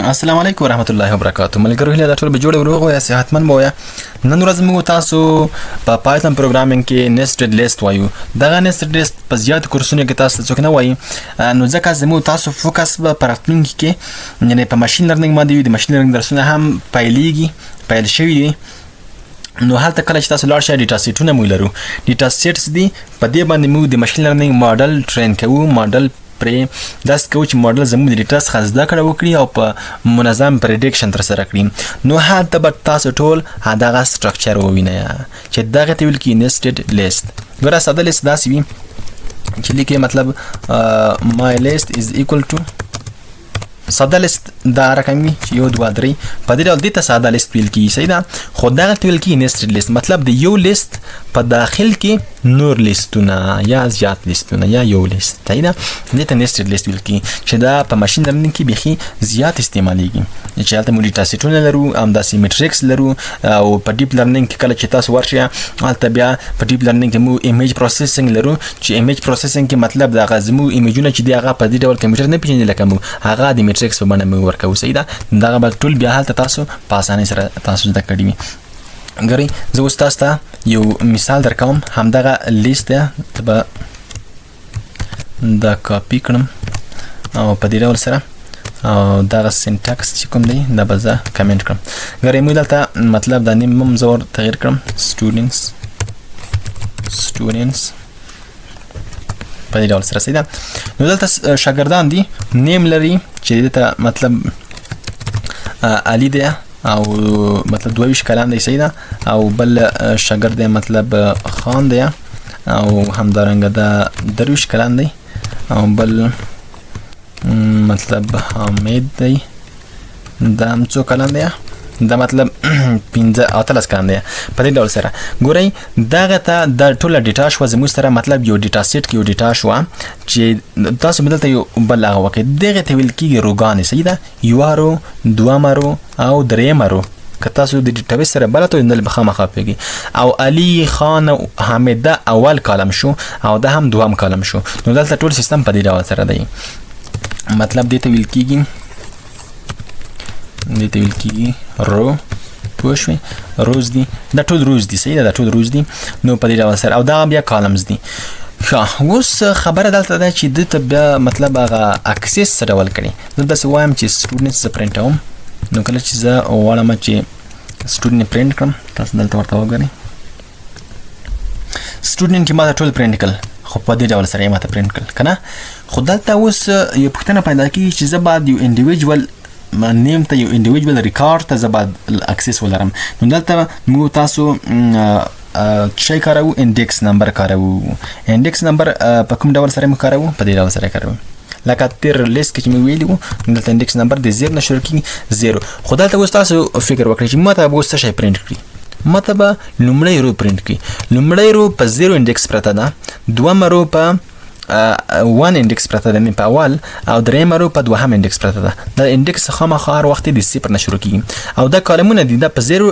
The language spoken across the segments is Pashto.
السلام علیکم ورحمت الله وبرکاته. ملګرو هیله دا ټول به جوړ وروغ او صحتمن مو یا. نن ورځ موږ تاسو په پایثون پروګرامینګ کې nested list وایو. دغه nested list په زیات کورسونو کې تاسو څوک نه وایي، نو ځکه زموږ تاسو فوکس به پر راتلونکي کې یعنی په ماشین لرنینګ باندې وي. د ماشین لرنینګ درسونه هم پیل شوي دي. نو هلته کله چې تاسو لاړ شئ ډیټا سیټونه موږ لرو. ډیټا سیټس دي، په دې باندې موږ د ماشین لرنینګ ماډل ټرین کوو. ماډل پرې داس کوو چې ماډل زموږ د ډیټا څخه زده کړه وکړي او په منظم پریډکشن ترسره کړي. نو هلته به تاسو ټول دغه سټرکچر ووینئ چې دغه ته ویل کېږي nested list. ګوره ساده لیست داسې وي چې لیکي مطلب my list is equal to ساده لیست دا رقم وي چې 1 2 3 په دې ډول دې ته ساده لیست ویل کېږي. صحیح ده، خو دغه ته ویل کېږي nested list، مطلب د یو لیست په داخل کې نور لیستونه یا زیات لیستونه یا یو لیست. صحیح ده، دې ته nested list ویل کېږي چې دا په ماشین لرنینګ کې بیخي زیات استعمالیږي. چې هلته موږ ډیټا سیټونه لرو، همداسې میټریکس لرو، او په ډیپ لرنینګ کې کله چې تاسو ورشئ هلته بیا په ډیپ لرنینګ کې موږ ایمیج پروسیسینګ لرو چې ایمیج پروسیسینګ کې مطلب دغه زموږ ایمیجونه چې دي هغه په دې ډول کمپیوټر نه پېژني لکه موږ هغه د میټریکس په بڼه موږ ورکوو. صحیح ده، دغه به ټول بیا هلته تاسو په اسانۍ سره تاسو زده کړي وي. ګورئ زه اوس تاسو ته یو مثال درکوم. همدغه لیست دی، ته به دا کاپي کړم او په دې ډول سره او دغه سینټاکس چې کوم دی دا به زه کمنټ کړم. ګورئ موږ دلته مطلب دا نیم هم زه ور تغیر کړم students په دې ډول سره. صحیح ده، نو دلته شاګردان دي، نیم لري چې دې ته مطلب علي دی او مطلب 22 کلن دی. صحیح ده، او بل شاګرد دی مطلب خان دی او همدارنګه دا 23 کلن دی، او بل مطلب حامد دی دا هم 2 کلن دی، دا مطلب 15 کلن دی. په دې ډول سره ګورئ دغه ته د ټوله ډیټا شوه زموږ سره، مطلب یو ډیټا سیټ کې یو ډیټا شوه چې تاسو به دلته یو بل هغه وکړئ. دغه ته ویل کېږي روګانې. صحیح ده، یوه رو، دویمه رو او درېیمه رو. که تاسو د ډیټابیس سره بلد وئ نو به خامخا پوهېږئ. او علي، خان او حامد دا اول کالم شو او دا هم دوم کالم شو. نو دلته ټول سیستم په دې ډول سره دی. مطلب دې ته ویل کېږي رو. پوه شوې، روز دي، دا ټول روز دي. صحیح ده، دا ټول روز دي. نو په دې ډول سره او دا بیا کالمز دي. ښه، اوس خبره دلته ده چې دې ته بیا مطلب هغه اکسس څه ډول کړي. زه داسې وایم چې سټوډنټس زه پرنټوم. نو کله چې زه غواړم چې سټوډنټ پرنټ کړم، تاسو دلته ورته وګورئ. سټوډنټ چې ما ته ټول پرنټ کړل، خو په دې ډول سره یې ما ته پرنټ کړل که نه. خو دلته اوس یو پوښتنه پیدا کېږي چې زه باید یو انډیویجول نیم ته، یو انډیویجول ریکارډ ته زه باید اکسس ولرم. نو دلته موږ تاسو شی کاروو، انډیکس نمبر کاروو. انډیکس نمبر په کوم ډول سره موږ کاروو؟ په دې ډول سره کاروو. لکه تیر لیست کې چې موږ ویلي وو دلته انډیکس نمبر د 0 نه شروع کېږي 0. خو دلته اوس تاسو فکر وکړئ چې ما ته به اوس څه شی پرنټ کړي. ما ته به لومړی رو پرنټ کړي. لومړی رو په 0 انډیکس پرته ده، دویمه رو په 1 انډیکس پرته ده په اول، او درېیمه رو په 2 انډیکس پرته ده. دا انډیکس خامخا هر وخت د 0 نه شروع کېږي. او دا کالمونه دي، دا په 0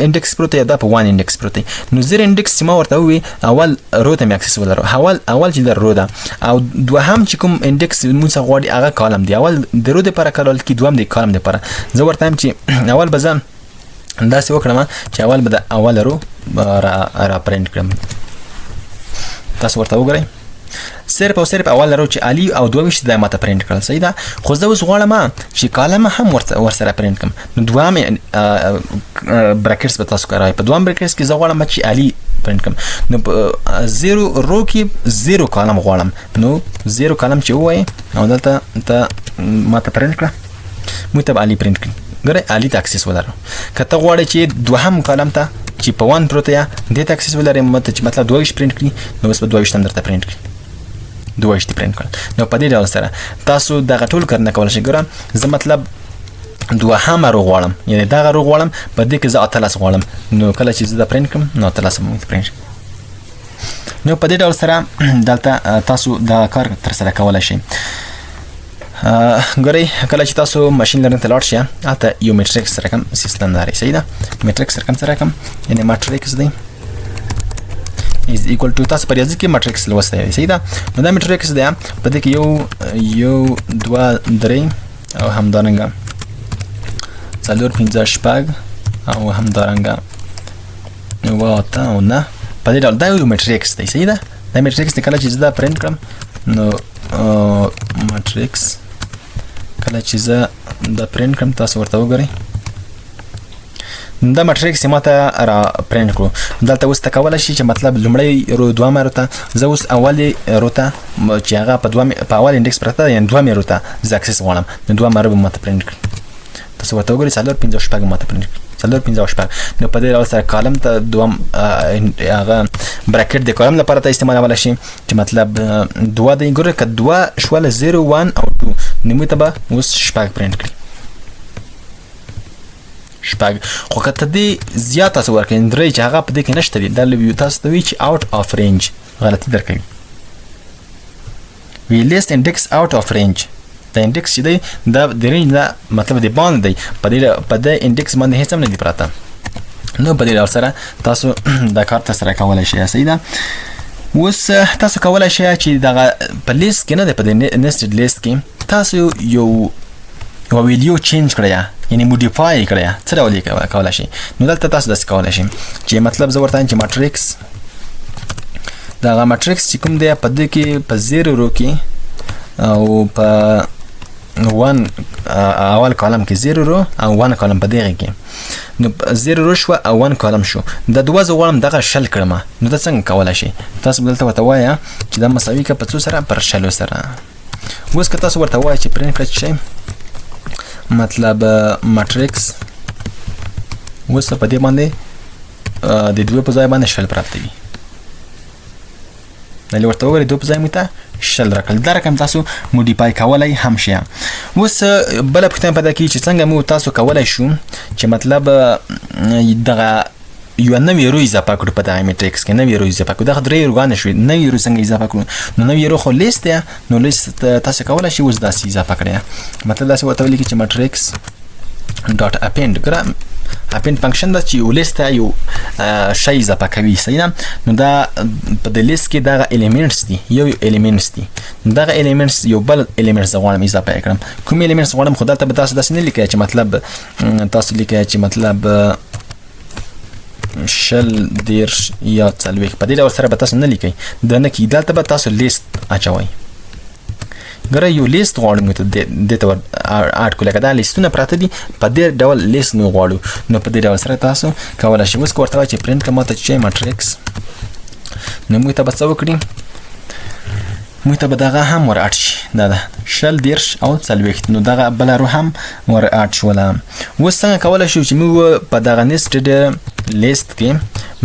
انډیکس پروت یا دا په 1 انډیکس پروت دی. نو 0 انډیکس چې ما ورته ووي اول رو ته مې اکسس ولرو، اول چې دا رو ده، او دوهم چې کوم انډیکس موږ څخه غواړي هغه کالم دی. اول د رو دپاره کارول کېږي، دوهم د کالم دپاره. زه ورته وایم چې اول به زه داسې وکړم چې اول به د اول رو را پرنټ کړم. تاسو ورته وګورئ، صرف او صرف اول رو چې علي او 22 دا ماته پرنټ کړل. صحیح ده، خو زه اوس غواړم چې کالم هم ورسره پرنټ کړم. نو دوام براکټس به تاسو کاروئ. په دوام براکټس کې زه غواړم چې علي پرنټ کړم. نو په 0 رو کې 0 کالم غواړم. نو 0 کالم چې ووایې او دلته ته ماته پرنټ کړه، موږ ته به علي پرنټ کړي. ګورئ علي ته اکسس ولرو. که ته غواړې چې دوهم کالم ته چې په 1 پروت یا دې ته اکسس ولرې، چې مطلب 22 پرنټ کړي، نو اوس به 22 هم درته پرنټ کړي. 22 پرنټ کړل. نو په دې ډول سره تاسو دغه ټول کارونه کولی شئ. ګوره زه مطلب دوهمه رو غواړم، یعنې دغه رو غواړم، په دې کې زه 18 غواړم. نو کله چې زه دا پرنټ کړم نو 18 به پرنټ کړي. نو په دې ډول سره دلته تاسو دا کار ترسره کولی شئ. ګورئ کله چې تاسو ماشین لرنینګ ته لاړ شئ هلته یو میټریکس رقم سیستم لرئ. صحیح ده، میټریکس رقم څه رقم؟ یعنې ماټریکس دی is equal to تاسو په ریاضي کې ماټریکس لوستی دی. صحیح ده، نو دا میټریکس دی، په دې کې 1 2 3 او همدارنګه څلور پنځه شپږ او همدارنګه اوه اته او نه په دې ډول دا یو میټریکس دی صحیح ده دا میټریکس دی کله چې زه دا پرنټ کړم نو میټریکس کله چې زه دا پرنټ کړم تاسو ورته وګورئ دا میټریکس ما ته را پرنټ کړو دلته اوس ته کولی شي چې مطلب لومړی رو دومه رو ته زه اوس اولې رو ته چې هغه په اول انډکس پرته ده یعنې دومې رو ته زه اکسس غواړم نو دومه رو به ما ته پرنټ کړي تاسو ورته وګورئ څلور پنځه او شپږ ما ته پرنټ کړي څلور پنځه او شپږ نو په دې ډول سره کالم ته دوم هغه براکټ د کالم لپاره ته استعمالولی شي چې مطلب دوه دی ګوره که دوه شوله 0 1 او 2 نو موږ ته به اوس شپږ پرنټ کړي شپږ خو که ته دې زیات تاسو ورکړئ درې چې هغه په دې کې نشته دي دا لوي تاسو ته وایي چې آوټ آف رینج غلطي درکوي وی لیست انډکس آوټ آف رینج دا انډکس چې دی دا د رینج نه مطلب د باندې دی په دې انډکس باندې هیڅ هم نه دي پراته نو په دې ډول سره تاسو دا کار ترسره کولی شئ صحیح ده اوس تاسو کولی شئ چې دغه په لیست کې نه دی په دې نیسټډ لیست کې تاسو یو ویډیو چینج کړئ یعنی موډیفای کړئ څه ډول یې کولی شئ نو دلته تاسو داسې کولی شئ چې مطلب زه ورته وایم چې ماټریکس دغه ماټریکس چې کوم دی په دې کې په 0 رو کې او په 1 اول کالم کې 0 رو او 1 کالم په دغه کې نو 0 رو شو او 1 کالم شو د دوه زه غواړم دغه شل کړم نو دا څنګه کولی شئ تاسو دلته ورته وایه چې دا مساوي که په څو سره پر شلو سره اوس که تاسو ورته وایه چې پرنټ کړئ شئ مطلب ماټریکس اوس په دې باندې د دوه په ځای باندې شل پراته وي دا ورته وګورئ دوه په ځای موږ ته شل راکړل دا رقم تاسو موډیفای کولی هم شئ اوس بله پوښتنه پیدا کېږي چې څنګه موږ تاسو کولی شو چې مطلب دغه یو نوې رو اضافه کړو په دغه میټریکس کې نوې رو اضافه کړو دغه درې روګانې شوې نوې رو څنګه اضافه کړو نو نوې رو خو لیست دی نو لیست تاسو کولی شئ اوس داسې اضافه کړئ مطلب داسې ورته ولیکئ چې میټریکس ډاټ اپینډ ګره اپینډ فنکشن ده چې یو لیست ته یو شی اضافه کوي صحیح ده نو دا په د لیست کې دغه الیمنټس دي یو الیمنټس دي دغه الیمنټس یو بل الیمنټ زه غواړم اضافه یې کړم کوم الیمنټس غواړم خو دلته به تاسو داسې نه لیکئ چې مطلب تاسو لیکئ چې مطلب شل دیرش یا څلوېښت په دې ډول سره به تاسو نه لیکئ دا نه کېږي دلته به تاسو لیست اچوئ ګره یو لیست غواړو موږ ته دې ته اډ کړو لکه دا لیستونه پراته دي په دې ډول لیست موږ غواړو نو په دې ډول سره تاسو کولی شئ اوس که ورته وایئ چې پرنټ کړه ماته چې ماټریکس نو موږ ته به څه وکړي موږ ته به دغه هم ور اډ شي دا ده شل دیرش او څلوېښت نو دغه بله رو هم ور اډ شوله اوس څنګه کولی شو چې موږ په دغه نیسټډ لیست کې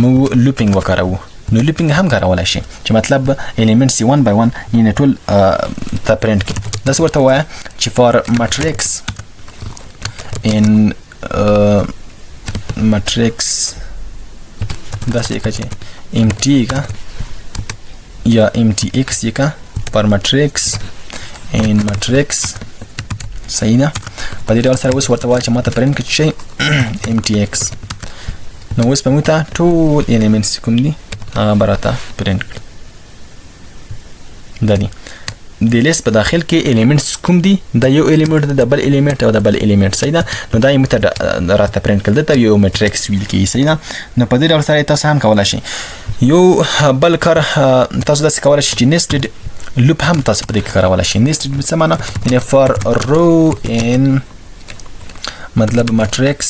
موږ لوپینګ وکاروو نو لوپینګ هم کارولی شي چې مطلب الیمنټس یې 1 by 1 یعنې ټول ته پرنټ کړي داسې ورته ووایه چې فار ماټریکس ان ماټریکس داسې یې که چې ام ټي یې که یا ام ټي ایکس یې که فار ماټریکس ان ماټریکس صحیح ده په دې ډول سره اوس ورته ووایه چې ما ته پرنټ کړي شي ام ټي ایکس نو اوس به موږ ته ټول الیمنټس کوم دي هغه به راته پرنټ کړي دا دي د لیست په داخل کې الیمنټس کوم دي دا یو الیمنټ ده د بل الیمنټ او د بل الیمنټ صحیح ده نو دا یې موږ ته راته پرنټ کړل دلته یو میټریکس ویل کېږي صحیح ده نو په دې ډول سره تاسو هم کولی شئ یو بل کار تاسو داسې کولی شئ چې نیسټډ لوپ هم تاسو په دې کې کارولی شئ نیسټډ څه معنا یعنې فار رو ان مطلب ماټریکس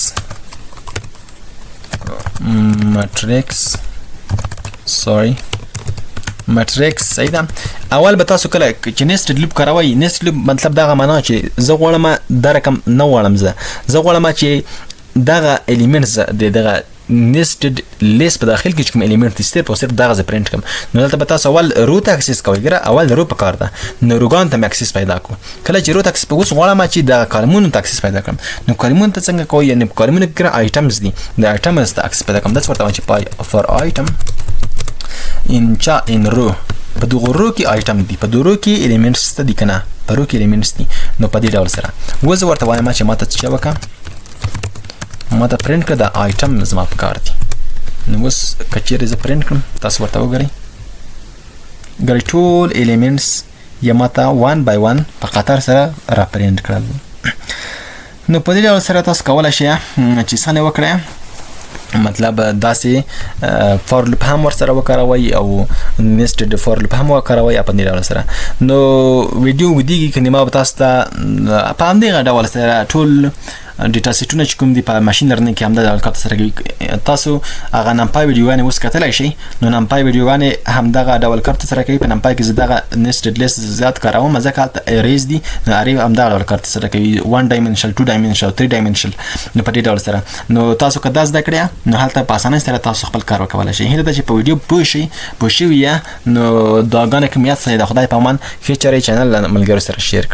ماټریکس صحیح ده اول به تاسو کله چې نیسټډ لوپ کاروئ نیسټډ لوپ مطلب دغه معنا چې زه غواړم دا رقم نه غواړم زه غواړم چې دغه الیمنټس د دغه نیسټډ لیست په داخل کې چې کوم الیمنټ دي صرف او صرف دغه زه پرنټ کړم نو دلته به تاسو اول رو ته اکسس کوئ ګره اول رو په کار ده نو روګانو ته مې اکسس پیدا کړو کله چې رو ته اکسس اوس غواړم چې دغه کالمونو ته اکسس پیدا کړم نو کالمونو ته څنګه کوئ یعنې په کالمونو کې ګره آیټمز دي د آیټمز ته اکسس پیدا کړم داسې ورته وایم چې پای فار آیټم ان رو په دغه رو کې آیټم دي په دغه رو کې الیمنټس دي که نه په رو کې الیمنټس دي نو په دې ډول سره اوس زه ورته وایم چې ما ته څه وکړه ما ته پرنټ کړه دا آیټم زما په کار دي نو اوس که چیرې زه پرنټ کړم تاسو ورته وګورئ ګورئ ټول الیمنټس یې ما ته 1 by 1 په قطار سره را پرنټ کړل نو په دې ډول سره تاسو کولای شئ چې څنګه وکړئ، مطلب داسې فور لوپ هم ورسره وکاروئ او نیسټډ فور لوپ هم وکاروئ په دې ډول سره. نو ویډیو ودیږي کني ما تاسو ته په همدې ډول سره ټول ډیټا سیټونه چې کوم دي په ماشين لرنینګ کې هم د کار سره کوي. تاسو هغه نمپای ویډیوګانې اوس کتلای شئ. نو نمپای ویډیوګانې هم دغه ډول کار سره کوي. په نمپای کې زه دغه نیسټډ لیست زیات کاروم، ځکه هلته اریز دي. نو اری هم دغه ډول کار سره کوي، 1 ډایمنشل 2 ډایمنشل 3 ډایمنشل. نو په دې ډول سره نو تاسو که دا زده کړئ نو هلته په اسانۍ سره تاسو خپل کار وکولای شئ. هیله ده چې په ویډیو پوه شئ نو دعاګانې کوم یاد سره د خدای په امان ښه چارې چینل ملګرو سره شیر کړئ.